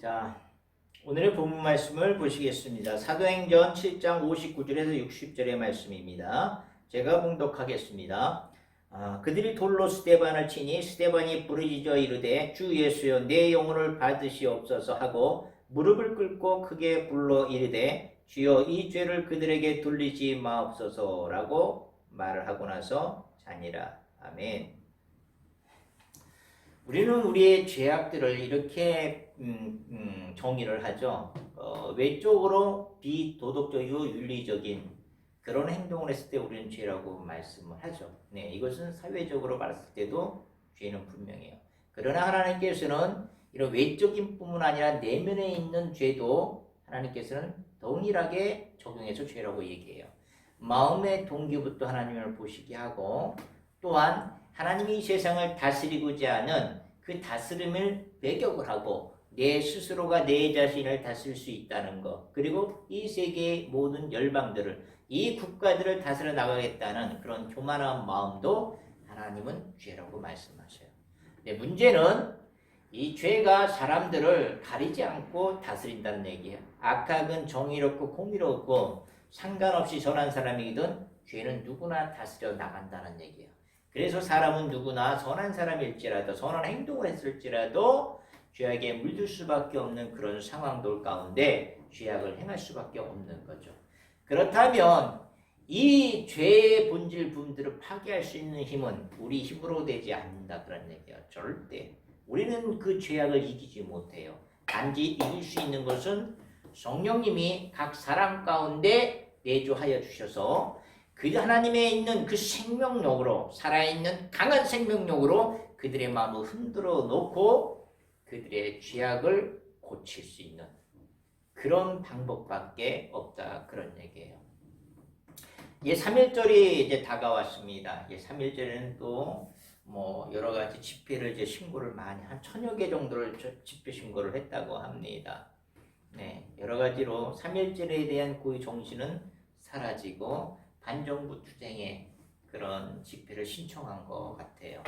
자, 오늘의 본문 말씀을 보시겠습니다. 사도행전 7장 59절에서 60절의 말씀입니다. 제가 봉독하겠습니다. 그들이 돌로 스데반을 치니 스데반이 부르짖어 이르되 주 예수여 내 영혼을 받으시옵소서 하고 무릎을 꿇고 크게 불러 이르되 주여 이 죄를 그들에게 돌리지 마옵소서라고 말을 하고 나서 자니라. 아멘. 우리는 우리의 죄악들을 이렇게 정의를 하죠. 외적으로 비도덕적이고 윤리적인 그런 행동을 했을 때 우리는 죄라고 말씀을 하죠. 네, 이것은 사회적으로 봤을 때도 죄는 분명해요. 그러나 하나님께서는 이런 외적인 뿐만 아니라 내면에 있는 죄도 하나님께서는 동일하게 적용해서 죄라고 얘기해요. 마음의 동기부터 하나님을 보시게 하고 또한 하나님이 이 세상을 다스리고자 하는 그 다스림을 배격을 하고 내 스스로가 내 자신을 다스릴 수 있다는 것, 그리고 이 세계의 모든 열방들을, 이 국가들을 다스려 나가겠다는 그런 교만한 마음도 하나님은 죄라고 말씀하셔요. 근데 문제는 이 죄가 사람들을 가리지 않고 다스린다는 얘기예요. 악학은 정의롭고 공의롭고 상관없이 선한 사람이든 죄는 누구나 다스려 나간다는 얘기예요. 그래서 사람은 누구나 선한 사람일지라도 선한 행동을 했을지라도 죄악에 물들 수밖에 없는 그런 상황들 가운데 죄악을 행할 수밖에 없는 거죠. 그렇다면 이 죄의 본질 부분들을 파괴할 수 있는 힘은 우리 힘으로 되지 않는다 그런 얘기야. 절대. 우리는 그 죄악을 이기지 못해요. 단지 이길 수 있는 것은 성령님이 각 사람 가운데 내주하여 주셔서 그 하나님에 있는 그 생명력으로, 살아있는 강한 생명력으로 그들의 마음을 흔들어 놓고 그들의 죄악을 고칠 수 있는 그런 방법밖에 없다 그런 얘기예요. 이제 3.1절이 이제 다가왔습니다. 이제 3.1절에는 또 여러 가지 집회를 이제 신고를 많이 한 1000여 개 정도를 집회 신고를 했다고 합니다. 네, 여러 가지로 3.1절에 대한 고유 정신은 사라지고 반정부 투쟁의 그런 집회를 신청한 것 같아요.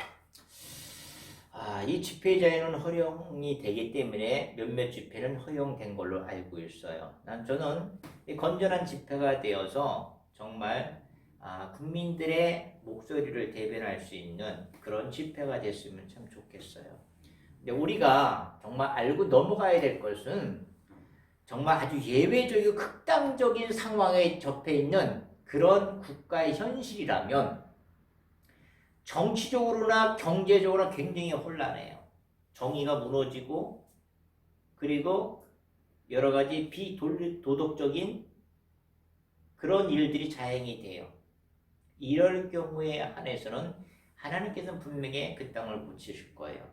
이 집회 자유는 허용이 되기 때문에 몇몇 집회는 허용된 걸로 알고 있어요. 저는 건전한 집회가 되어서 정말 국민들의 목소리를 대변할 수 있는 그런 집회가 됐으면 참 좋겠어요. 근데 우리가 정말 알고 넘어가야 될 것은 정말 아주 예외적이고 극단적인 상황에 접해 있는 그런 국가의 현실이라면 정치적으로나 경제적으로 굉장히 혼란해요. 정의가 무너지고 그리고 여러 가지 비도덕적인 그런 일들이 자행이 돼요. 이럴 경우에 한해서는 하나님께서는 분명히 그 땅을 고치실 거예요.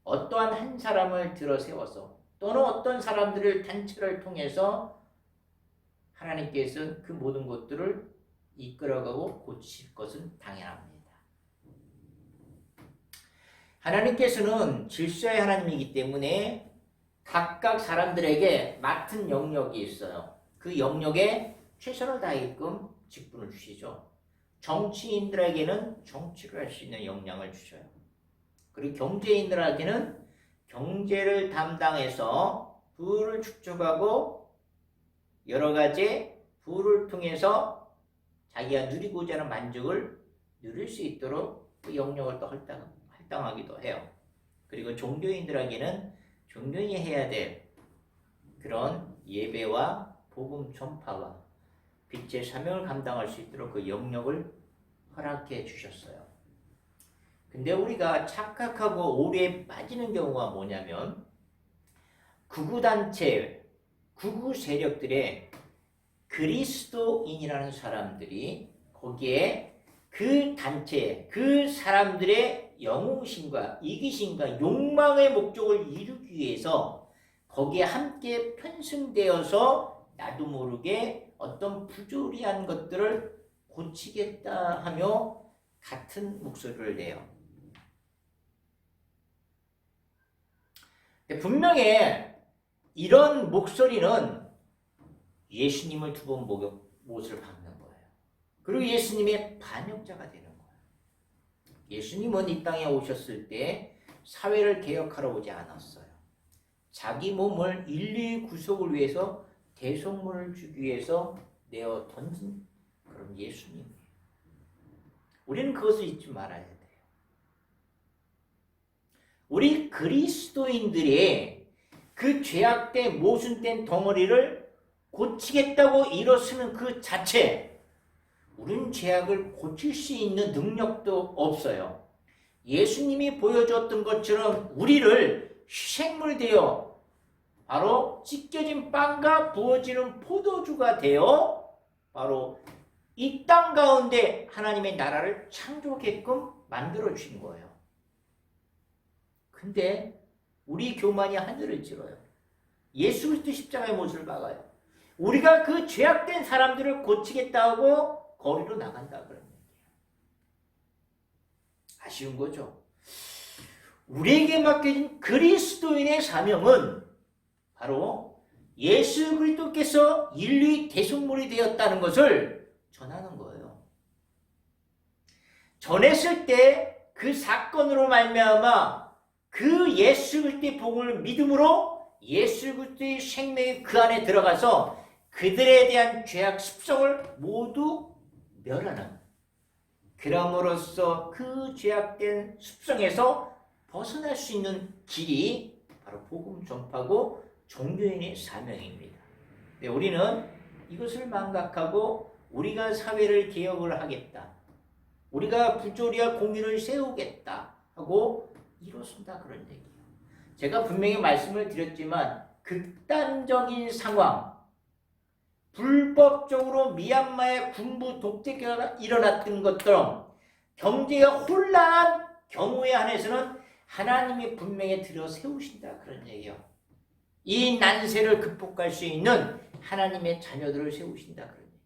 어떠한 한 사람을 들어 세워서 또는 어떤 사람들을 단체를 통해서 하나님께서는 그 모든 것들을 이끌어가고 고칠 것은 당연합니다. 하나님께서는 질서의 하나님이기 때문에 각각 사람들에게 맡은 영역이 있어요. 그 영역에 최선을 다하게끔 직분을 주시죠. 정치인들에게는 정치를 할 수 있는 역량을 주셔요. 그리고 경제인들에게는 경제를 담당해서 부를 축적하고 여러 가지 부를 통해서 자기가 누리고자 하는 만족을 누릴 수 있도록 그 영역을 또 할당하기도 해요. 그리고 종교인들에게는 종교인이 해야 될 그런 예배와 복음 전파와 빛의 사명을 감당할 수 있도록 그 영역을 허락해 주셨어요. 근데 우리가 착각하고 오류에 빠지는 경우가 뭐냐면 극우단체, 극우 세력들의 그리스도인이라는 사람들이 거기에 그 단체, 그 사람들의 영웅심과 이기심과 욕망의 목적을 이루기 위해서 거기에 함께 편승되어서 나도 모르게 어떤 부조리한 것들을 고치겠다 하며 같은 목소리를 내요. 분명히 이런 목소리는 예수님을 두 번 못을 박는 거예요. 그리고 예수님의 반역자가 되는 거예요. 예수님은 이 땅에 오셨을 때 사회를 개혁하러 오지 않았어요. 자기 몸을 인류의 구속을 위해서 대속물을 주기 위해서 내어 던진 그런 예수님이에요. 우리는 그것을 잊지 말아야 돼요. 우리 그리스도인들이 그 죄악된 모순된 덩어리를 고치겠다고 일어서는 그 자체, 우리는 죄악을 고칠 수 있는 능력도 없어요. 예수님이 보여줬던 것처럼 우리를 희생물 되어 바로 찢겨진 빵과 부어지는 포도주가 되어 바로 이 땅 가운데 하나님의 나라를 창조하게끔 만들어 주신 거예요. 근데 우리 교만이 하늘을 찌러요. 예수 그리스도 십자가의 못을 박아요. 우리가 그 죄악된 사람들을 고치겠다고 거리로 나간다 그런 얘기예요. 아쉬운 거죠. 우리에게 맡겨진 그리스도인의 사명은 바로 예수 그리스도께서 인류의 대속물이 되었다는 것을 전하는 거예요. 전했을 때 그 사건으로 말미암아 그 예수 그리스도의 복음을 믿음으로 예수 그리스도의 생명이 그 안에 들어가서 그들에 대한 죄악 습성을 모두 멸하는, 그럼으로써 그 죄악된 습성에서 벗어날 수 있는 길이 바로 복음 전파고 종교인의 사명입니다. 네, 우리는 이것을 망각하고 우리가 사회를 개혁을 하겠다, 우리가 부조리와 공의를 세우겠다 하고 일어선다 그런 얘기예요. 제가 분명히 말씀을 드렸지만 극단적인 상황, 불법적으로 미얀마의 군부 독재가 일어났던 것처럼 경제가 혼란한 경우에 한해서는 하나님이 분명히 들여 세우신다 그런 얘기예요. 이 난세를 극복할 수 있는 하나님의 자녀들을 세우신다 그런 얘기예요.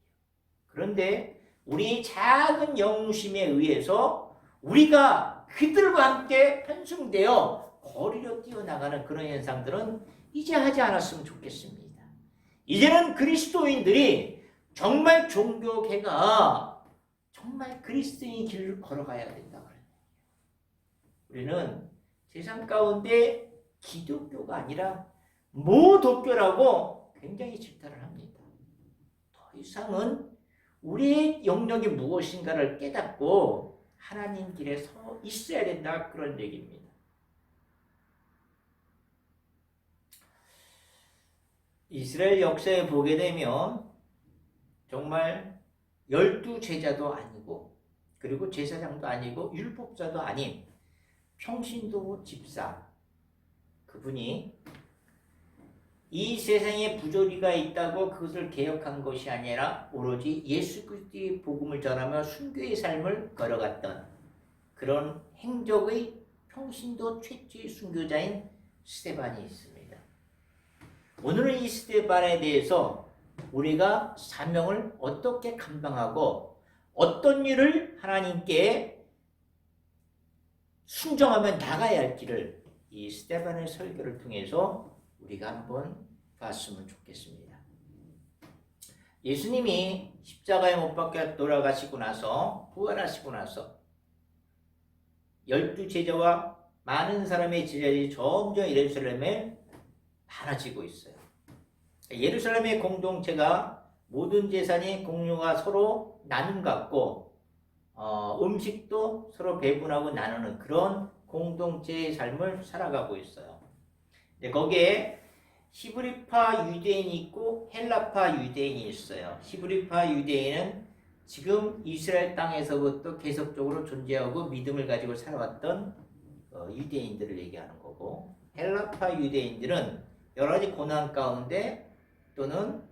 그런데 우리 작은 영심에 의해서 우리가 그들과 함께 편승되어 거리로 뛰어나가는 그런 현상들은 이제 하지 않았으면 좋겠습니다. 이제는 그리스도인들이 정말 종교계가 정말 그리스도인의 길을 걸어가야 된다 그래요. 우리는 세상 가운데 기독교가 아니라 무독교라고 굉장히 질타를 합니다. 더 이상은 우리의 영역이 무엇인가를 깨닫고 하나님 길에 서 있어야 된다 그런 얘기입니다. 이스라엘 역사에 보게 되면 정말 12제자도 아니고 그리고 제사장도 아니고 율법자도 아닌 평신도 집사, 그분이 이 세상에 부조리가 있다고 그것을 개혁한 것이 아니라 오로지 예수 그리스도의 복음을 전하며 순교의 삶을 걸어갔던 그런 행적의 평신도 최초의 순교자인 스데반이 있습니다. 오늘은 이 스데반에 대해서 우리가 사명을 어떻게 감당하고 어떤 일을 하나님께 순종하며 나가야 할지를 이 스데반의 설교를 통해서 우리가 한번 봤으면 좋겠습니다. 예수님이 십자가에 못 박혀 돌아가시고 나서 부활하시고 나서 12제자와 많은 사람의 제자들이 점점 예루살렘에 많아지고 있어요. 예루살렘의 공동체가 모든 재산이 공유가 서로 나눔 같고 음식도 서로 배분하고 나누는 그런 공동체의 삶을 살아가고 있어요. 거기에 히브리파 유대인이 있고 헬라파 유대인이 있어요. 히브리파 유대인은 지금 이스라엘 땅에서부터 계속적으로 존재하고 믿음을 가지고 살아왔던 유대인들을 얘기하는 거고, 헬라파 유대인들은 여러 가지 고난 가운데 또는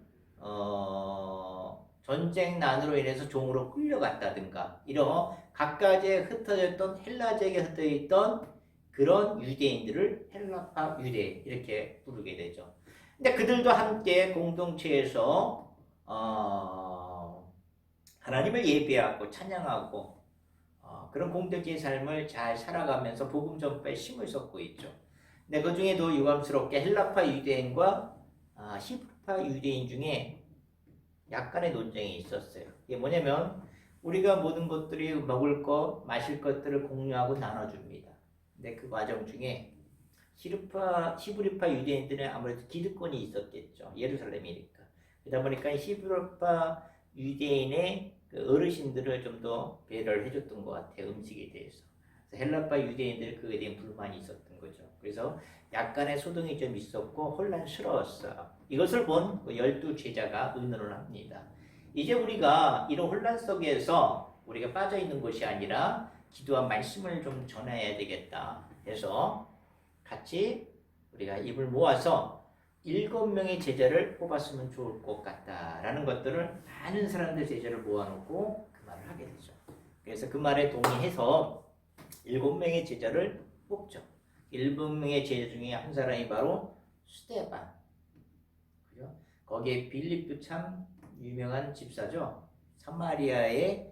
전쟁난으로 인해서 종으로 끌려갔다든가 이런 각가지에 흩어졌던 헬라 지역에 흩어있던 그런 유대인들을 헬라파 유대 이렇게 부르게 되죠. 근데 그들도 함께 공동체에서 하나님을 예배하고 찬양하고 그런 공동체의 삶을 잘 살아가면서 복음 전파에 힘을 쏟고 있죠. 근데 그 중에도 유감스럽게 헬라파 유대인과 히브리파 유대인 중에 약간의 논쟁이 있었어요. 이게 뭐냐면 우리가 모든 것들이 먹을 것, 마실 것들을 공유하고 나눠줍니다. 근데 그 과정 중에 히브리파 유대인들은 아무래도 기득권이 있었겠죠. 예루살렘이니까. 그러다 보니까 히브리파 유대인의 그 어르신들을 좀 더 배려를 해줬던 것 같아요. 음식에 대해서. 헬라파 유대인들 그에 대한 불만이 있었던 거죠. 그래서 약간의 소동이 좀 있었고 혼란스러웠어요. 이것을 본 12제자가 의논을 합니다. 이제 우리가 이런 혼란 속에서 우리가 빠져 있는 것이 아니라 기도와 말씀을 좀 전해야 되겠다 해서 같이 우리가 입을 모아서 7명의 제자를 뽑았으면 좋을 것 같다라는 것들을 많은 사람들 제자를 모아놓고 그 말을 하게 되죠. 그래서 그 말에 동의해서 7명의 제자를 뽑죠. 7명의 제자 중에 한 사람이 바로 스데반. 그죠? 거기에 빌립도 참 유명한 집사죠. 사마리아에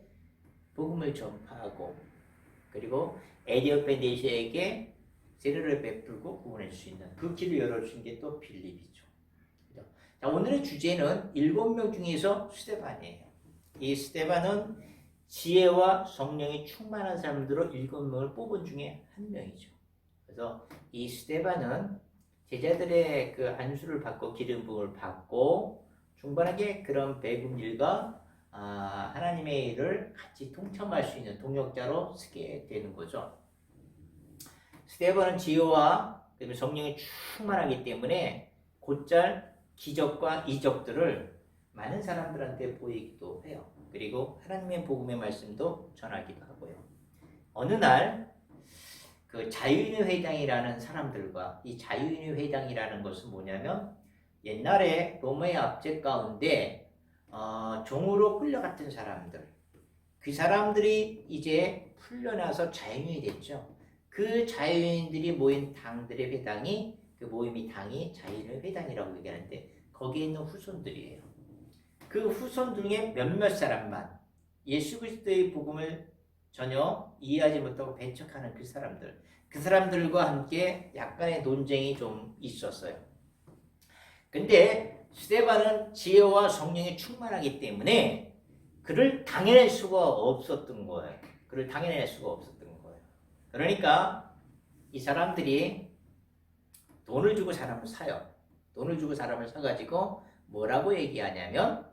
복음을 전파하고 그리고 에디오페네시아에게 세례를 베풀고 구원할 수 있는 그 길을 열어준 게 또 빌립이죠. 그죠? 자, 오늘의 주제는 7명 중에서 스데반이에요. 이 스데반은 지혜와 성령이 충만한 사람들로 7명을 뽑은 중에 한 명이죠. 그래서 이 스데반은 제자들의 그 안수를 받고 기름 부음을 받고 충분하게 그런 배금 일과 하나님의 일을 같이 동참할 수 있는 동역자로 쓰게 되는 거죠. 스데반은 지혜와 성령이 충만하기 때문에 곧잘 기적과 이적들을 많은 사람들한테 보이기도 해요. 그리고 하나님의 복음의 말씀도 전하기도 하고요. 어느 날 그 자유인의 회당이라는 사람들과 이 자유인의 회당이라는 것은 뭐냐면 옛날에 로마의 압제 가운데 종으로 끌려갔던 사람들 그 사람들이 이제 풀려나서 자유인이 됐죠. 그 자유인들이 모인 당들의 회당이 그 모임이 당이 자유인의 회당이라고 얘기하는데 거기에 있는 후손들이에요. 그 후손 중에 몇몇 사람만 예수 그리스도의 복음을 전혀 이해하지 못하고 배척하는 그 사람들과 함께 약간의 논쟁이 좀 있었어요. 근데 스데반은 지혜와 성령이 충만하기 때문에 그를 당해낼 수가 없었던 거예요. 그러니까 이 사람들이 돈을 주고 사람을 사요. 돈을 주고 사람을 사가지고 뭐라고 얘기하냐면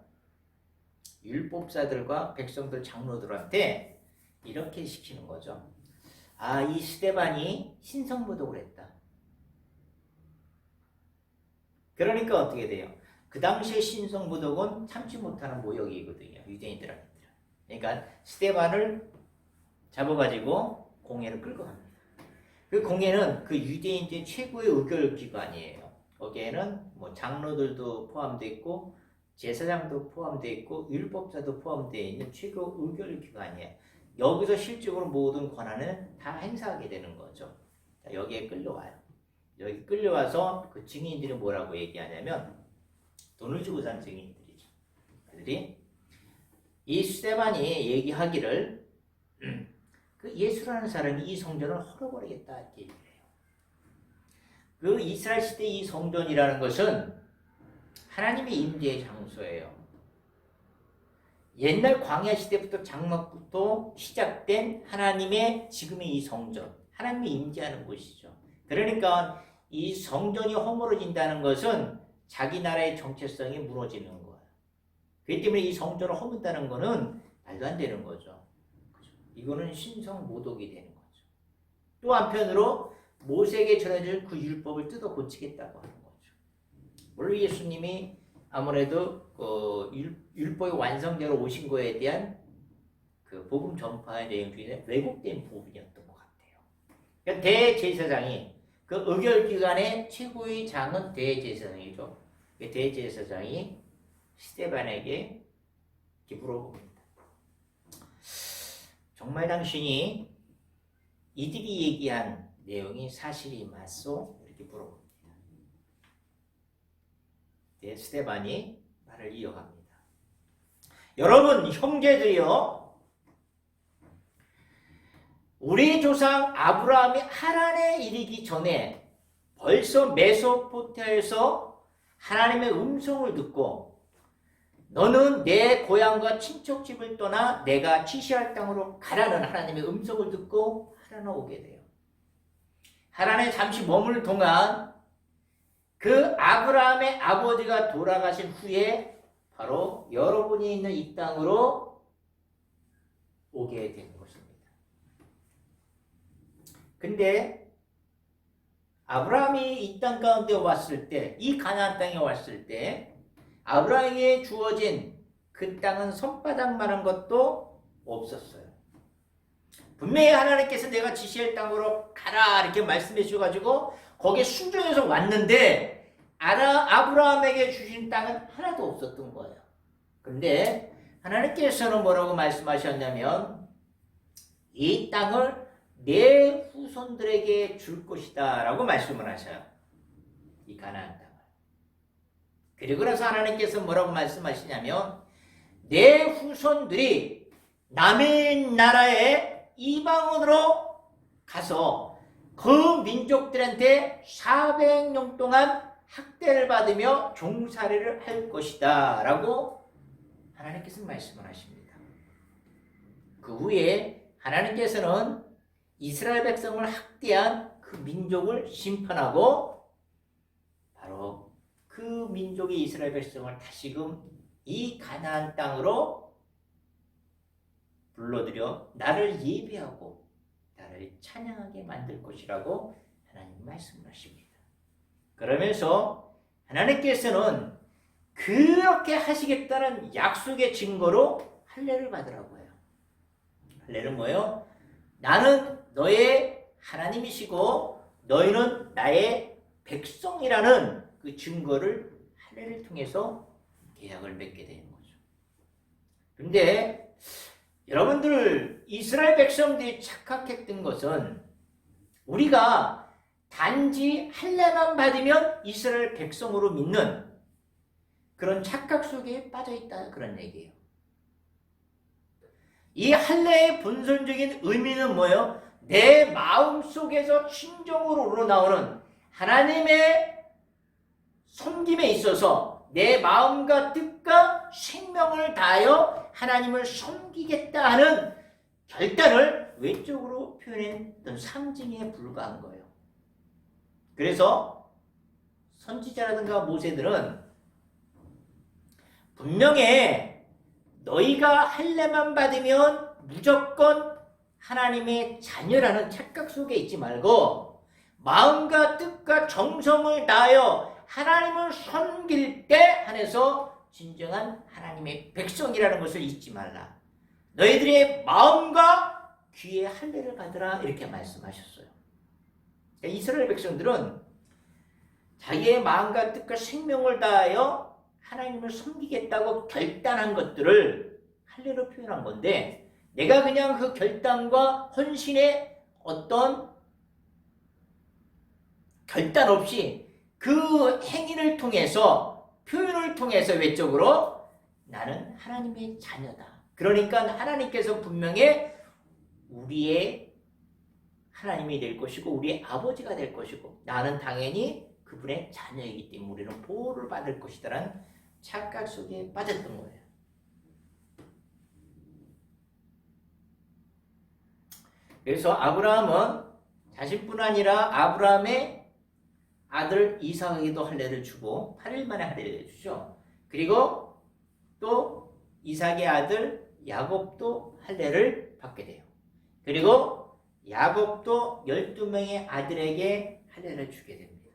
율법사들과 백성들 장로들한테 이렇게 시키는 거죠. 이 스데반이 신성모독을 했다. 그러니까 어떻게 돼요? 그 당시에 신성모독은 참지 못하는 모욕이거든요. 유대인들한테. 그러니까 스데반을 잡아가지고 공회를 끌고 갑니다. 그 공회는 그 유대인들 최고의 의결 기관이에요. 거기에는 뭐 장로들도 포함되어 있고 제사장도 포함되어 있고 율법사도 포함되어 있는 최고 의결 기관이에요. 여기서 실질적으로 모든 권한을 다 행사하게 되는 거죠. 자, 여기에 끌려와요. 여기 끌려와서 그 증인들이 뭐라고 얘기하냐면 돈을 주고 산 증인들이죠. 그들이 이 스데반이 얘기하기를 그 예수라는 사람이 이 성전을 헐어버리겠다 이렇게 얘기를 해요. 그 이스라엘 시대 이 성전이라는 것은 하나님의 임재의 장소예요. 옛날 광야 시대부터 장막부터 시작된 하나님의 지금의 이 성전, 하나님이 임재하는 곳이죠. 그러니까 이 성전이 허물어진다는 것은 자기 나라의 정체성이 무너지는 거예요. 그렇기 때문에 이 성전을 허문다는 것은 말도 안 되는 거죠. 이거는 신성모독이 되는 거죠. 또 한편으로 모세에게 전해질 그 율법을 뜯어 고치겠다고 하는 거죠. 물론 예수님이 아무래도 율법의 완성자로 오신 거에 대한 그 복음 전파의 내용 중에 왜곡된 부분이었던 것 같아요. 그러니까 대제사장이 그 의결기관의 최고의 장은 대제사장이죠. 그 대제사장이 스데반에게 이렇게 물어봅니다. 정말 당신이 이들이 얘기한 내용이 사실이 맞소? 이렇게 물어봅니다. 네, 스데반이 말을 이어갑니다. 여러분 형제들이여, 우리 조상 아브라함이 하란에 이르기 전에 벌써 메소포타미아에서 하나님의 음성을 듣고 너는 내 고향과 친척집을 떠나 내가 지시할 땅으로 가라는 하나님의 음성을 듣고 하란에 오게 돼요. 하란에 잠시 머물 동안 그 아브라함의 아버지가 돌아가신 후에 바로 여러분이 있는 이 땅으로 오게 된 것입니다. 근데 아브라함이 이 땅 가운데 왔을 때, 이 가나안 땅에 왔을 때 아브라함에게 주어진 그 땅은 손바닥만한 것도 없었어요. 분명히 하나님께서 내가 지시할 땅으로 가라 이렇게 말씀해 주셔가지고 거기에 순종해서 왔는데 아브라함에게 주신 땅은 하나도 없었던 거예요. 근데 하나님께서는 뭐라고 말씀하셨냐면 이 땅을 내 후손들에게 줄 것이다 라고 말씀을 하셔요. 이 가나안 땅을. 그리고 나서 하나님께서 뭐라고 말씀하시냐면 내 후손들이 남의 나라에 이방원으로 가서 그 민족들한테 400년 동안 학대를 받으며 종살이를 할 것이다 라고 하나님께서 말씀을 하십니다. 그 후에 하나님께서는 이스라엘 백성을 학대한 그 민족을 심판하고 바로 그 민족의 이스라엘 백성을 다시금 이 가나안 땅으로 불러들여 나를 예배하고 나를 찬양하게 만들 것이라고 하나님 말씀을 하십니다. 그러면서 하나님께서는 그렇게 하시겠다는 약속의 증거로 할례를 받으라고 해요. 할례는 뭐예요? 나는 너의 하나님이시고 너희는 나의 백성이라는 그 증거를 할례를 통해서 계약을 맺게 되는 거죠. 그런데 여러분들 이스라엘 백성들이 착각했던 것은 우리가 단지 할례만 받으면 이스라엘 백성으로 믿는 그런 착각 속에 빠져있다 그런 얘기예요. 이 할례의 본선적인 의미는 뭐예요? 내 마음속에서 심정으로 우러나오는 하나님의 섬김에 있어서 내 마음과 뜻과 생명을 다하여 하나님을 섬기겠다 하는 결단을 외적으로 표현했던 상징에 불과한 거예요. 그래서 선지자라든가 모세들은 분명히 너희가 할례만 받으면 무조건 하나님의 자녀라는 착각 속에 있지 말고 마음과 뜻과 정성을 다하여 하나님을 섬길 때 한해서 진정한 하나님의 백성이라는 것을 잊지 말라. 너희들의 마음과 귀에 할례를 받으라 이렇게 말씀하셨어요. 그러니까 이스라엘 백성들은 자기의 마음과 뜻과 생명을 다하여 하나님을 섬기겠다고 결단한 것들을 할례로 표현한 건데 내가 그냥 그 결단과 헌신의 어떤 결단 없이 그 행위를 통해서 표현을 통해서 외적으로 나는 하나님의 자녀다. 그러니까 하나님께서 분명히 우리의 하나님이 될 것이고 우리의 아버지가 될 것이고 나는 당연히 그분의 자녀이기 때문에 우리는 보호를 받을 것이다라는 착각 속에 빠졌던 거예요. 그래서 아브라함은 자신뿐 아니라 아브라함의 아들 이삭에게도 할례를 주고 8일 만에 할례를 주죠. 그리고 또 이삭의 아들 야곱도 할례를 받게 돼요. 그리고 야곱도 12명의 아들에게 할례를 주게 됩니다.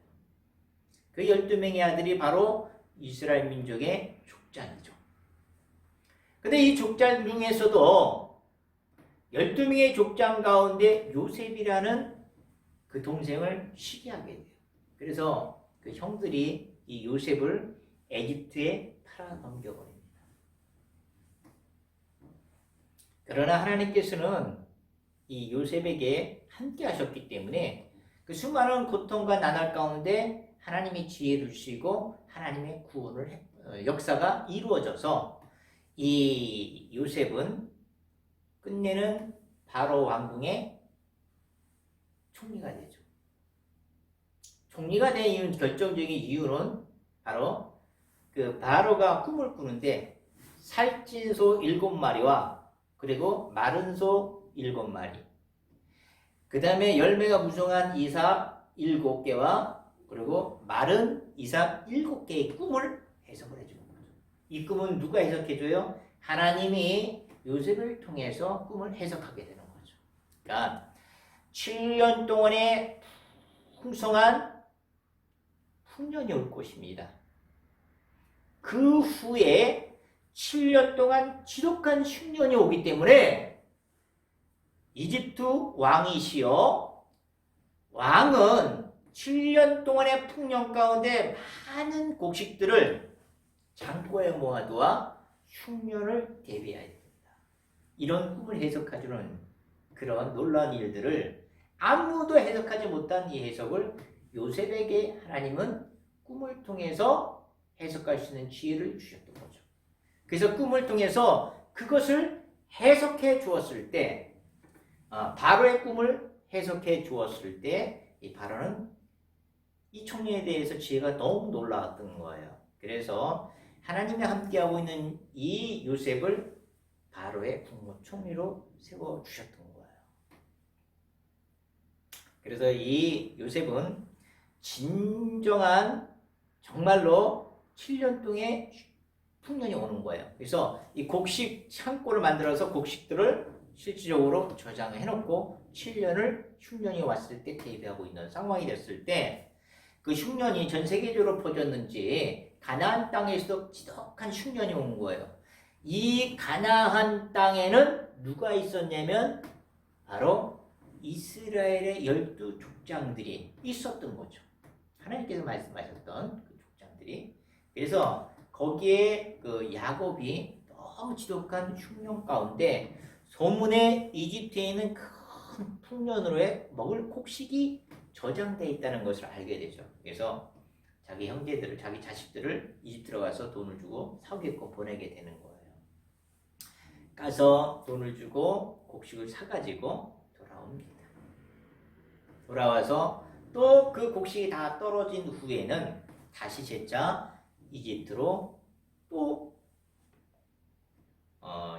그 12명의 아들이 바로 이스라엘 민족의 족장이죠. 근데 이 족장 중에서도 12명의 족장 가운데 요셉이라는 그 동생을 시기하게 돼요. 그래서 그 형들이 이 요셉을 에집트에 팔아 넘겨버립니다. 그러나 하나님께서는 이 요셉에게 함께 하셨기 때문에 그 수많은 고통과 난할 가운데 하나님의 지혜를 주시고 하나님의 구원을 역사가 이루어져서 이 요셉은 끝내는 바로 왕궁의 총리가 되죠. 총리가 된 이유는 결정적인 이유는 바로 그 바로가 꿈을 꾸는데 살찐 소 7마리와 그리고 마른 소 7마리 그 다음에 열매가 무성한 이삭 7개와 그리고 마른 이삭 7개의 꿈을 해석을 해주는 거죠. 이 꿈은 누가 해석해줘요? 하나님이 요셉을 통해서 꿈을 해석하게 되는 거죠. 그러니까 7년 동안의 풍성한 풍년이 올 것입니다. 그 후에 7년 동안 지독한 흉년이 오기 때문에 이집트 왕이시여, 왕은 7년 동안의 풍년 가운데 많은 곡식들을 창고에 모아두어 흉년을 대비해야 됩니다. 이런 꿈을 해석해주는 그런 놀라운 일들을 아무도 해석하지 못한 이 해석을 요셉에게 하나님은 꿈을 통해서 해석할 수 있는 지혜를 주셨던 거죠. 그래서 꿈을 통해서 그것을 해석해 주었을 때, 바로의 꿈을 해석해 주었을 때, 이 바로는 이 청년에 대해서 지혜가 너무 놀라웠던 거예요. 그래서 하나님이 함께하고 있는 이 요셉을 바로의 국무총리로 세워주셨던 거예요. 그래서 이 요셉은 진정한 정말로 7년 동안 풍년이 오는 거예요. 그래서 이 곡식 창고를 만들어서 곡식들을 실질적으로 저장해 놓고 7년을 흉년이 왔을 때 대비하고 있는 상황이 됐을 때 그 흉년이 전 세계적으로 퍼졌는지 가나안 땅에서도 지독한 흉년이 온 거예요. 이 가나안 땅에는 누가 있었냐면 바로 이스라엘의 12족장들이 있었던 거죠. 하나님께서 말씀하셨던 그 족장들이. 그래서 거기에 그 야곱이 너무 지독한 흉년 가운데 소문에 이집트에 있는 큰 풍년으로의 먹을 곡식이 저장되어 있다는 것을 알게 되죠. 그래서 자기 형제들을, 자기 자식들을 이집트로 가서 돈을 주고 사오게끔 보내게 되는 거예요. 가서 돈을 주고 곡식을 사가지고 돌아옵니다. 돌아와서 또 그 곡식이 다 떨어진 후에는 다시 재차 이집트로 또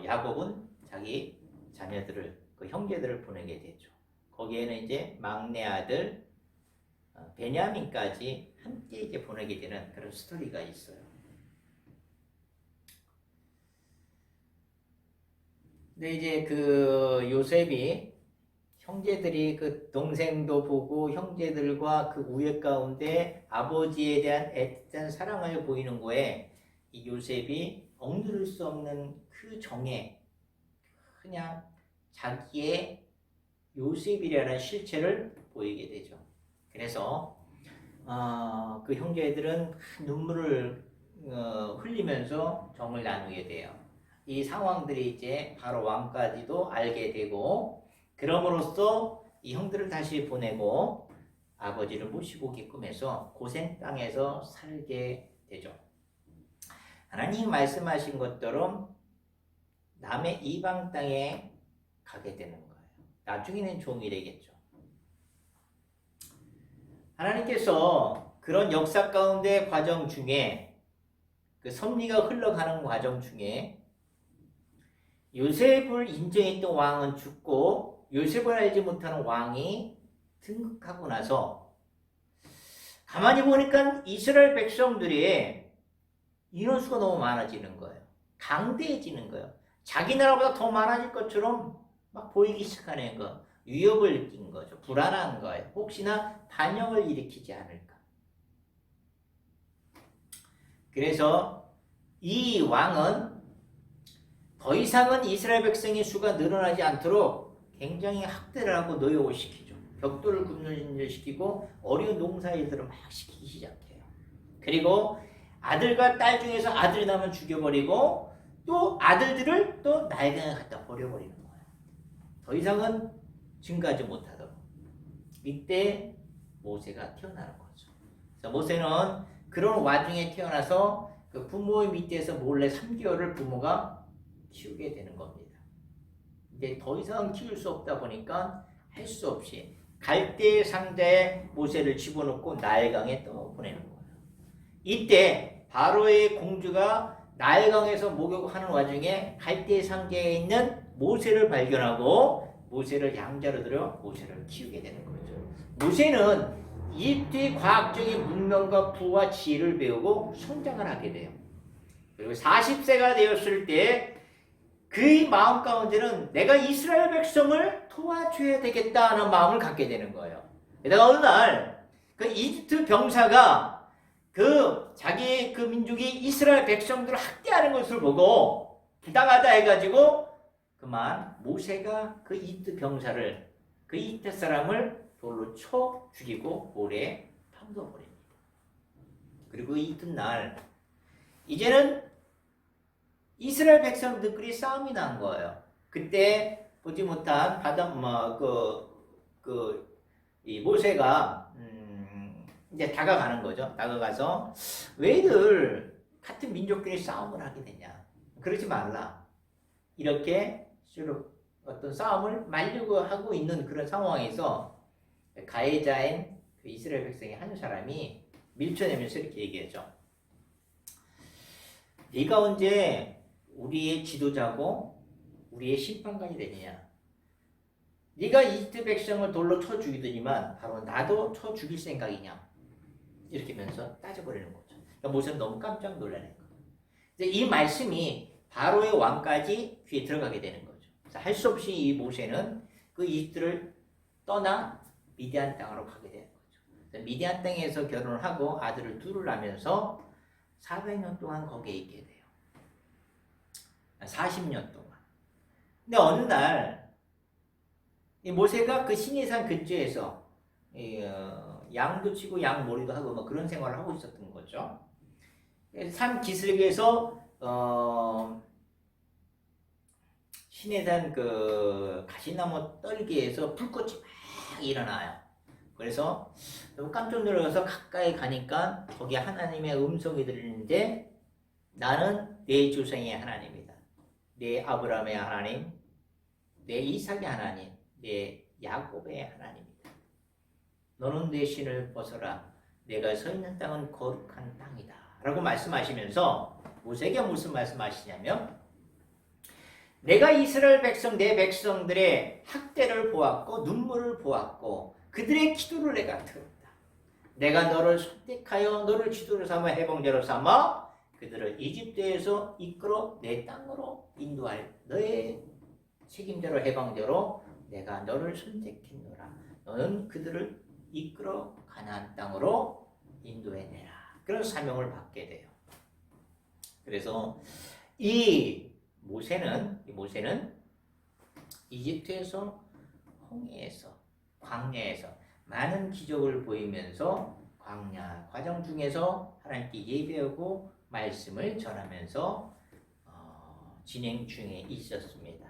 야곱은 자기 자녀들을, 그 형제들을 보내게 되죠. 거기에는 이제 막내 아들 베냐민까지 함께 이제 보내게 되는 그런 스토리가 있어요. 근데 이제 그 요셉이 형제들이 그 동생도 보고 형제들과 그 우애 가운데 아버지에 대한 애틋한 사랑을 보이는 거에 이 요셉이 억누를 수 없는 그 정에 그냥 자기의 요셉이라는 실체를 보이게 되죠. 그래서 그 형제들은 눈물을 흘리면서 정을 나누게 돼요. 이 상황들이 이제 바로 왕까지도 알게 되고 그럼으로써 이 형들을 다시 보내고 아버지를 모시고 오게끔 해서 고생 땅에서 살게 되죠. 하나님 말씀하신 것처럼 남의 이방 땅에 가게 되는 거예요. 나중에는 종이 되겠죠. 하나님께서 그런 역사 가운데 과정 중에 그 섭리가 흘러가는 과정 중에 요셉을 인정했던 왕은 죽고 요셉을 알지 못하는 왕이 등극하고 나서 가만히 보니까 이스라엘 백성들이 인원수가 너무 많아지는 거예요. 강대해지는 거예요. 자기 나라보다 더 많아질 것처럼 막 보이기 시작하는 거. 위협을 느낀 거죠. 불안한 거예요. 혹시나 반역을 일으키지 않을까. 그래서 이 왕은 더 이상은 이스라엘 백성의 수가 늘어나지 않도록 굉장히 학대를 하고 노역을 시키죠. 벽돌을 굽는 일을 시키고 어려운 농사일들을 막 시키기 시작해요. 그리고 아들과 딸 중에서 아들이 나면 죽여버리고 또 아들들을 또 나일강에 갖다 버려버리는 거예요. 더 이상은 증가하지 못하도록. 이때 모세가 태어나는 거죠. 그래서 모세는 그런 와중에 태어나서 그 부모의 밑에서 몰래 3개월을 부모가 키우게 되는 겁니다. 이제 더 이상 키울 수 없다 보니까 할 수 없이 갈대 상자에 모세를 집어넣고 나일강에 떠보내는 거예요. 이때 바로의 공주가 나일강에서 목욕하는 와중에 갈대 상자에 있는 모세를 발견하고 모세를 양자로 들여 모세를 키우게 되는 거죠. 모세는 이집트의 과학적인 문명과 부와 지혜를 배우고 성장을 하게 돼요. 그리고 40세가 되었을 때 그의 마음 가운데는 내가 이스라엘 백성을 도와줘야 되겠다는 마음을 갖게 되는 거예요. 게다가 어느 날 그 이집트 병사가 자기 그 민족이 이스라엘 백성들을 학대하는 것을 보고 부당하다 해가지고 그만 모세가 그 이집트 병사를 그 이집트 사람을 돌로 쳐 죽이고 모래에 파묻어버립니다. 그리고 이 이튿날 이제는 이스라엘 백성들끼리 싸움이 난 거예요. 그때 보지 못한 이 모세가 이제 다가가는 거죠. 다가가서 왜들 같은 민족끼리 싸움을 하게 되냐? 그러지 말라. 이렇게 어떤 싸움을 말려고 하고 있는 그런 상황에서 가해자인 그 이스라엘 백성의 한 사람이 밀쳐내면서 이렇게 얘기하죠. 네가 언제 우리의 지도자고 우리의 심판관이 되느냐? 네가 이집트 백성을 돌로 쳐 죽이더니만 바로 나도 쳐 죽일 생각이냐? 이렇게 하면서 따져버리는 거죠. 그러니까 모세는 너무 깜짝 놀라는 거예요. 이 말씀이 바로의 왕까지 귀에 들어가게 되는 거죠. 할 수 없이 이 모세는 그 이집트를 떠나 미디안 땅으로 가게 되는 거죠. 미디안 땅에서 결혼을 하고 아들을 둘을 낳으면서 400년 동안 거기에 있게 돼요. 40년 동안. 근데 어느 날 이 모세가 그 시내산 근처에서 양도 치고 양 머리도 하고 뭐 그런 생활을 하고 있었던 거죠. 산 기슭에서 시내산 그 가시나무 떨기에서 불꽃이 막 일어나요. 그래서 너무 깜짝 놀라서 가까이 가니까 거기 하나님의 음성이 들리는데 나는 내 조상의 하나님이다. 내 아브라함의 하나님, 내 이삭의 하나님, 내 야곱의 하나님이다. 너는 내 신을 벗어라. 내가 서 있는 땅은 거룩한 땅이다. 라고 말씀하시면서 모세에게 무슨 말씀하시냐면 내가 이스라엘 백성, 내 백성들의 학대를 보았고 눈물을 보았고 그들의 기도를 내가 들었다. 내가 너를 선택하여 너를 지도로 삼아 해방자로 삼아 그들을 이집트에서 이끌어 내 땅으로 인도할 너의 책임자로 해방자로 내가 너를 선택했노라. 너는 그들을 이끌어 가나안 땅으로 인도해내라. 그런 사명을 받게 돼요. 그래서 이 모세는 이집트에서 홍해에서 광야에서 많은 기적을 보이면서 광야 과정 중에서 하나님께 예배하고 말씀을 전하면서 진행 중에 있었습니다.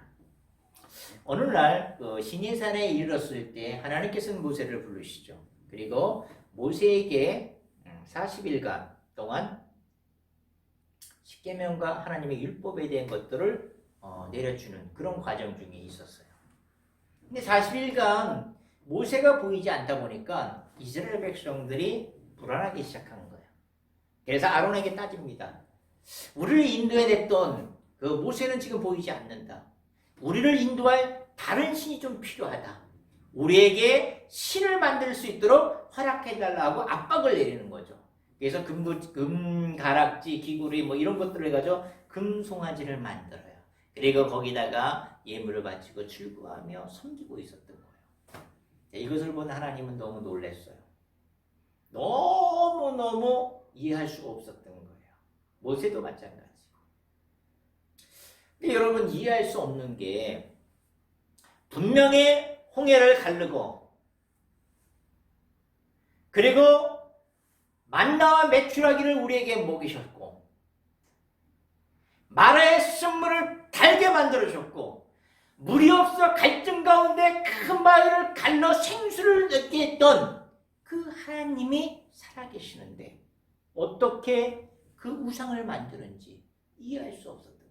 어느 날 시내산에 이르렀을 때 하나님께서는 모세를 부르시죠. 그리고 모세에게 40일간 동안 십계명과 하나님의 율법에 대한 것들을 내려주는 그런 과정 중에 있었어요. 근데 40일간 모세가 보이지 않다 보니까 이스라엘 백성들이 불안하기 시작한 거예요. 그래서 아론에게 따집니다. 우리를 인도해냈던 그 모세는 지금 보이지 않는다. 우리를 인도할 다른 신이 좀 필요하다. 우리에게 신을 만들 수 있도록 허락해달라고 압박을 내리는 거죠. 그래서 금가락지, 기구리 뭐 이런 것들을 해가지고 금송아지를 만들어요. 그리고 거기다가 예물을 바치고 출구하며 섬기고 있었던 거예요. 이것을 본 하나님은 너무 놀랐어요. 너무너무 이해할 수가 없었던 거예요. 모세도 마찬가지. 근데 여러분 이해할 수 없는 게 분명히 홍해를 가르고 그리고 만나와 메추라기를 우리에게 먹이셨고 마라의 쓴물을 달게 만들어줬고 물이 없어 갈증 가운데 큰 바위를 갈라 생수를 얻게 했던 그 하나님이 살아계시는데 어떻게 그 우상을 만드는지 이해할 수 없었던 거예요.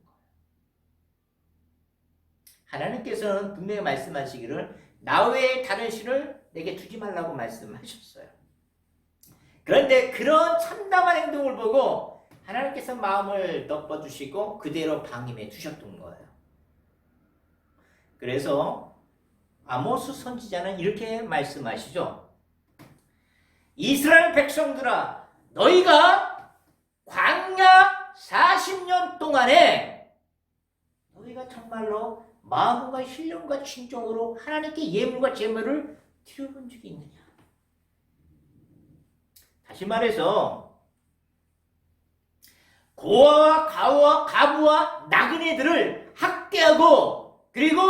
하나님께서는 분명히 말씀하시기를 나 외에 다른 신을 내게 두지 말라고 말씀하셨어요. 그런데 그런 참담한 행동을 보고 하나님께서 마음을 덮어주시고 그대로 방임해 두셨던 거예요. 그래서 아모스 선지자는 이렇게 말씀하시죠. 이스라엘 백성들아, 너희가 광야 40년 동안에 너희가 정말로 마음과 신령과 진정으로 하나님께 예물과 제물을 드려본 적이 있느냐? 다시 말해서 고아와 가부와 나그네들을 학대하고 그리고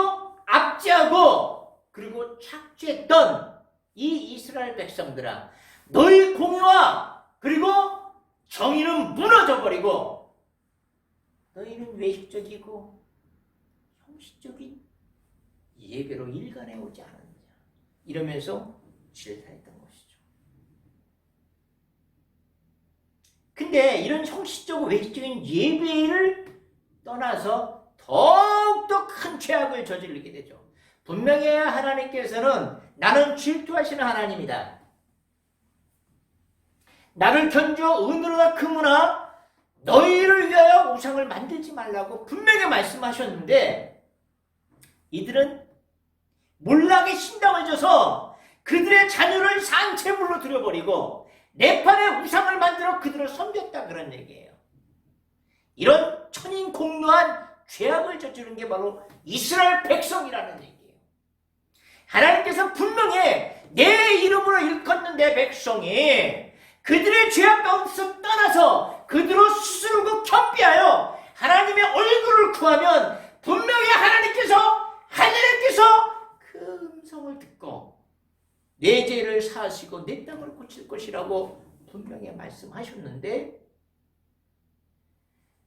압제하고 그리고 착취했던 이 이스라엘 백성들아, 너희 공의와 그리고 정의는 무너져 버리고 너희는 외식적이고 형식적인 예배로 일관해 오지 않았느냐, 이러면서 질타했던 것이죠. 근데 이런 형식적이고 외식적인 예배를 떠나서 더욱더 큰 죄악을 저지르게 되죠. 분명히 하나님께서는 나는 질투하시는 하나님이다, 나를 견주어 은으로나 금으나 너희를 위하여 우상을 만들지 말라고 분명히 말씀하셨는데, 이들은 몰락의 신당을 져서 그들의 자녀를 산채물로 들여버리고 네팔의 우상을 만들어 그들을 섬겼다, 그런 얘기예요. 이런 천인공노한 죄악을 저지른 게 바로 이스라엘 백성이라는 얘기예요. 하나님께서 분명히 내 이름으로 일컫는 내 백성이 그들의 죄악 가운데서 떠나서 그들로 스스로 겸비하여 하나님의 얼굴을 구하면 분명히 하나님께서 그 음성을 듣고 내 죄를 사하시고 내 땅을 고칠 것이라고 분명히 말씀하셨는데,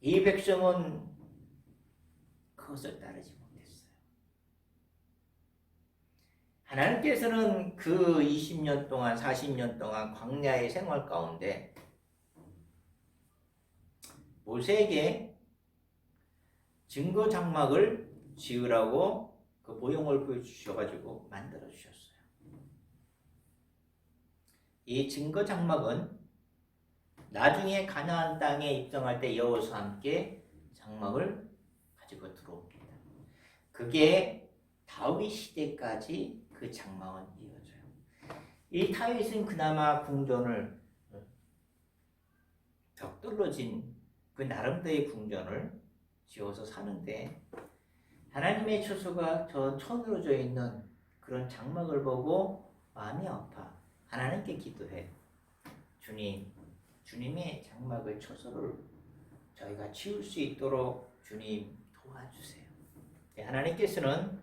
이 백성은 그것을 따르지 못했어요. 하나님께서는 그 20년 동안 40년 동안 광야의 생활 가운데 모세에게 증거 장막을 지으라고 그 모형을 보여주셔가지고 만들어 주셨어요. 이 증거 장막은 나중에 가나안 땅에 입성할 때 여호수아와 함께 장막을 가지고 들어옵니다. 그게 다윗 시대까지 그 장막은 이어져요. 이 다윗은 그나마 궁전을 벽돌로 진 그 나름대로의 궁전을 지어서 사는데, 하나님의 처소가 저 천으로 있는 그런 장막을 보고 마음이 아파 하나님께 기도해. 주님의 장막을, 처소를 저희가 지을 수 있도록 주님 도와주세요. 하나님께서는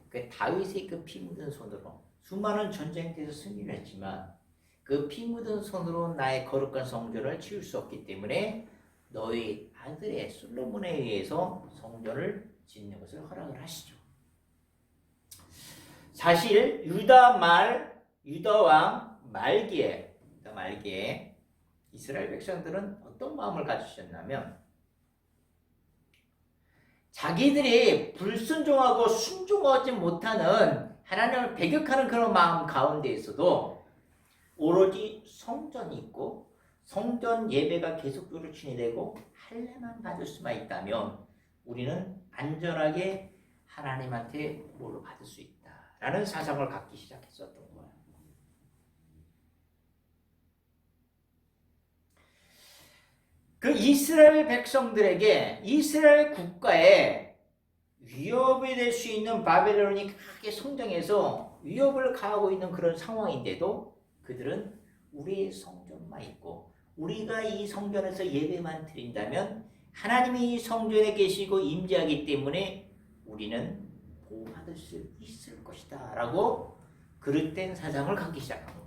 그 다윗의 그 피 묻은 손으로 수많은 전쟁터에서 승리를 했지만 그 피 묻은 손으로 나의 거룩한 성전을 지을 수 없기 때문에 너희 아들의 솔로몬에 의해서 성전을 짓는 것을 허락을 하시죠. 사실 유다 왕 말기에 이스라엘 백성들은 어떤 마음을 가지셨냐면, 자기들이 불순종하고 순종하지 못하는 하나님을 배격하는 그런 마음 가운데에서도 오로지 성전이 있고 성전 예배가 계속적으로 진행되고 할례만 받을 수만 있다면 우리는 안전하게 하나님한테 뭐를 받을 수 있다라는 사상을 갖기 시작했었던 거예요. 그 이스라엘 백성들에게 이스라엘 국가에 위협이 될 수 있는 바벨론이 크게 성장해서 위협을 가하고 있는 그런 상황인데도 그들은 우리의 성전만 있고 우리가 이 성전에서 예배만 드린다면 하나님이 이 성전에 계시고 임재하기 때문에 우리는 보호받을 수 있을 것이다 라고 그릇된 사상을 갖기 시작한 거예요.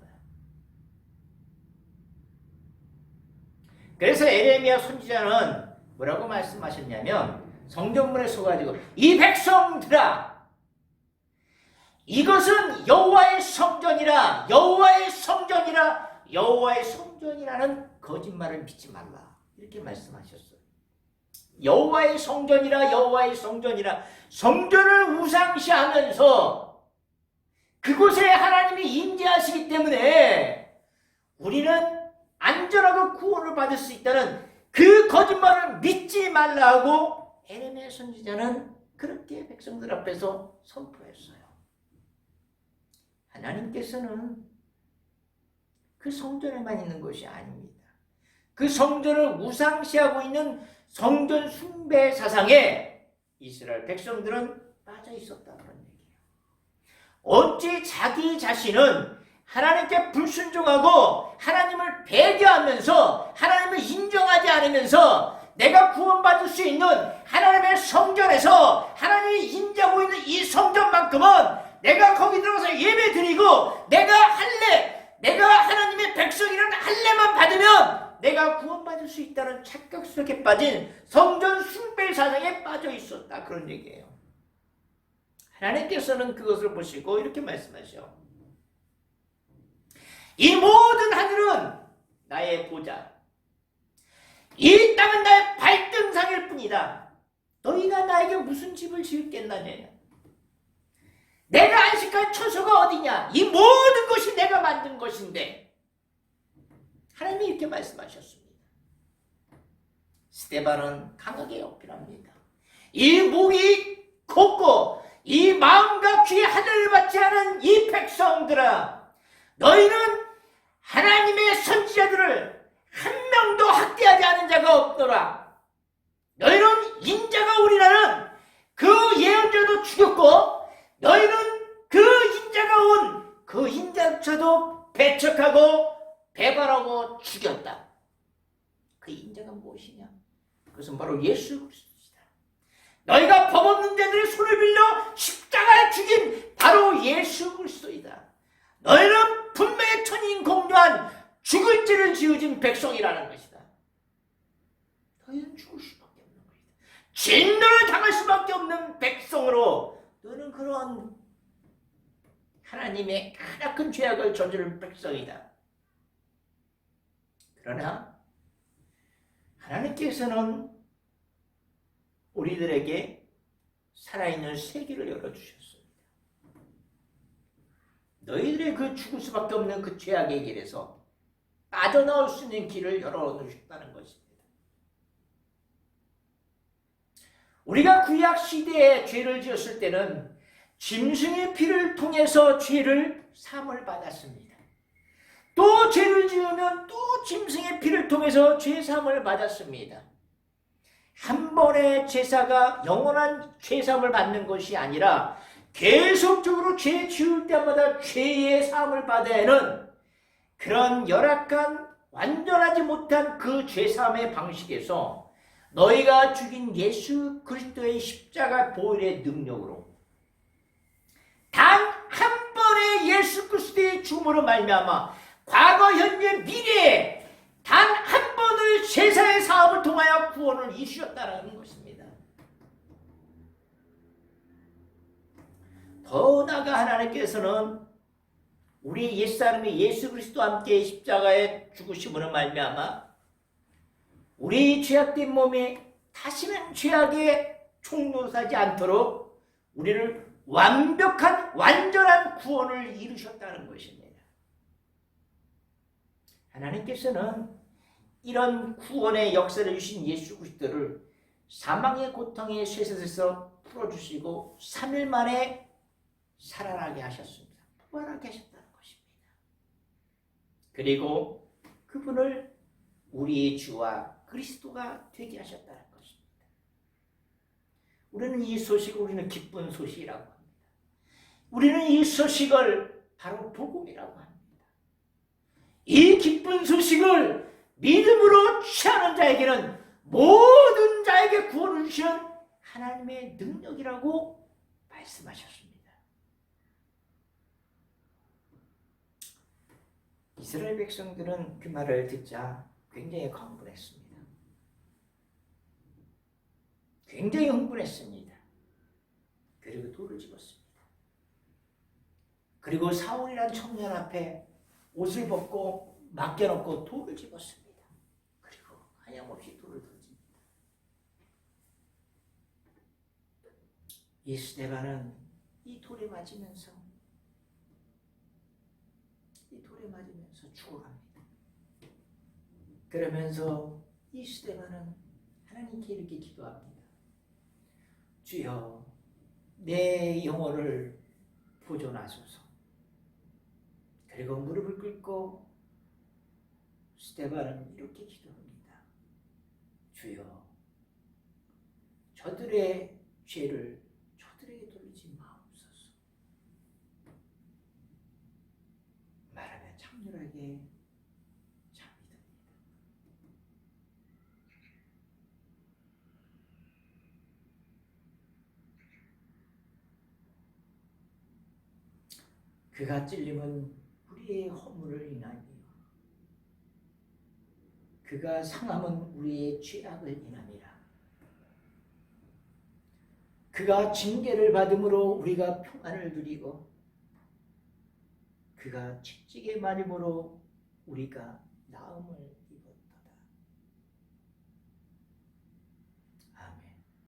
그래서 에레미야 선지자는 뭐라고 말씀하셨냐면, 성전문에 서가지고 이 백성들아, 이것은 여호와의 성전이라, 여호와의 성전이라, 여호와의 성전이라는 거짓말을 믿지 말라, 이렇게 말씀하셨어요. 여호와의 성전이라, 여호와의 성전이라, 성전을 우상시하면서 그곳에 하나님이 임재하시기 때문에 우리는 안전하고 구원을 받을 수 있다는 그 거짓말을 믿지 말라고 에레미야 선지자는 그렇게 백성들 앞에서 선포했어요. 하나님께서는 그 성전에만 있는 것이 아닙니다. 그 성전을 우상시하고 있는 성전 숭배 사상에 이스라엘 백성들은 빠져 있었다는 얘기예요. 어찌 자기 자신은 하나님께 불순종하고 하나님을 배교하면서 하나님을 인정하지 않으면서 내가 구원받을 수 있는 하나님의 성전에서 하나님이 인정하고 있는 이 성전만큼은 내가 거기 들어가서 예배 드리고 내가 하나님의 백성이라는 할례만 받으면 내가 구원받을 수 있다는 착각 속에 빠진 성전 숭배 사상에 빠져 있었다, 그런 얘기예요. 하나님께서는 그것을 보시고 이렇게 말씀하셔. 이 모든 하늘은 나의 보좌, 이 땅은 나의 발등상일 뿐이다. 너희가 나에게 무슨 집을 지을겠나냐? 내가 안식할 처소가 어디냐? 이 모든 것이 내가 만든 것인데, 하나님이 이렇게 말씀하셨습니다. 스데반은 강하게 어필합니다. 이 목이 곱고 이 마음과 귀에 하늘을 받지 않은 이 백성들아, 너희는 하나님의 선지자들을 한 명도 학대하지 않은 자가 없더라. 너희는 인자가 오리라는 그 예언자도 죽였고, 너희는 그 인자가 온 그 인자조차도 배척하고 배반하고 죽였다. 그 인자가 무엇이냐? 그것은 바로 예수 그리스도이다. 너희가 법 없는 자들의 손을 빌려 십자가에 죽인 바로 예수 그리스도이다. 너희는 분명히 천인 공유한 죽을 죄를 지어진 백성이라는 것이다. 너희는 죽을 수밖에 없는 것이다. 진노를 당할 수밖에 없는 백성으로 너희는 그러한 하나님의 크나큰 죄악을 저지른 백성이다. 그러나 하나님께서는 우리들에게 살아있는 새 길을 열어주셨습니다. 너희들의 그 죽을 수밖에 없는 그 죄악의 길에서 빠져나올 수 있는 길을 열어놓으셨다는 것입니다. 우리가 구약 시대에 죄를 지었을 때는 짐승의 피를 통해서 죄를 사함을 받았습니다. 또 죄를 지으면 또 짐승의 피를 통해서 죄 사함을 받았습니다. 한 번의 제사가 영원한 죄 사함을 받는 것이 아니라 계속적으로 죄 지을 때마다 죄의 사함을 받아야 하는 그런 열악한 완전하지 못한 그 죄 사함의 방식에서 너희가 죽인 예수 그리스도의 십자가 보혈의 능력으로 단 한 번의 예수 그리스도의 죽음으로 말미암아 과거, 현재, 미래에 단 한 번의 제사의 사업을 통하여 구원을 이루셨다는 것입니다. 더 나아가 하나님께서는 우리 옛사람이 예수 그리스도와 함께 십자가에 죽으심으로 말미암아 우리 죄악된 몸에 다시는 죄악에 총노하지 않도록 우리를 완벽한 완전한 구원을 이루셨다는 것입니다. 하나님께서는 이런 구원의 역사를 주신 예수 그리스도를 사망의 고통의 쇠셋에서 풀어주시고 3일 만에 살아나게 하셨습니다. 부활하게 하셨다는 것입니다. 그리고 그분을 우리의 주와 그리스도가 되게 하셨다는 것입니다. 우리는 이 소식을 우리는 기쁜 소식이라고 합니다. 우리는 이 소식을 바로 복음이라고 합니다. 이 기쁜 소식을 믿음으로 취하는 자에게는 모든 자에게 구원을 주시는 하나님의 능력이라고 말씀하셨습니다. 이스라엘 백성들은 그 말을 듣자 굉장히 흥분했습니다. 굉장히 흥분했습니다. 그리고 돌을 집었습니다. 그리고 사울이라는 청년 앞에 옷을 벗고 맡겨놓고 돌을 집었습니다. 그리고 하염없이 돌을 던집니다. 이 스데반은 이 돌에 맞으면서 죽어갑니다. 그러면서 이 스데반은 하나님께 이렇게 기도합니다. 주여, 내 영혼을 보존하소서. 그리고 무릎을 꿇고 스데반은 이렇게 기도합니다. 주여, 저들의 죄를 저들에게 돌리지 마옵소서. 말하면 창렬하게 잠이 듭니다. 그가 찔림은 우리의 허물을 인하며 그가 상함은 우리의 죄악을 인함이라. 그가 징계를 받음으로 우리가 평안을 누리고 그가 채찍에 맞음으로 우리가 나음을